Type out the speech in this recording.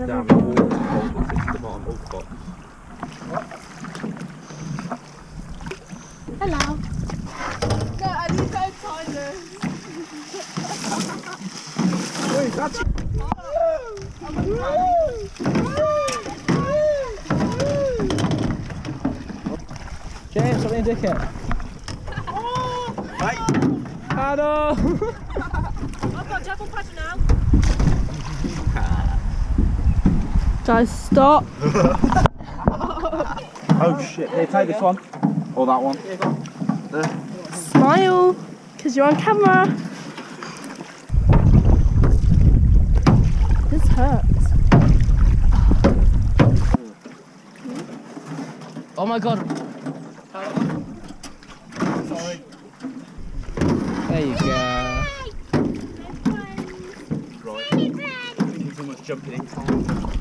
down the water hole that sits at the bottom of the box. Hello. No, I need to find this. Wait, that's James, something to dick it. Hello! I've got double pressure now. Guys, stop. Oh shit, here, take this one. Or that one. Smile, because you're on camera. This hurts. Oh my god. Sorry. There you go. right. I think it's almost jumping in time.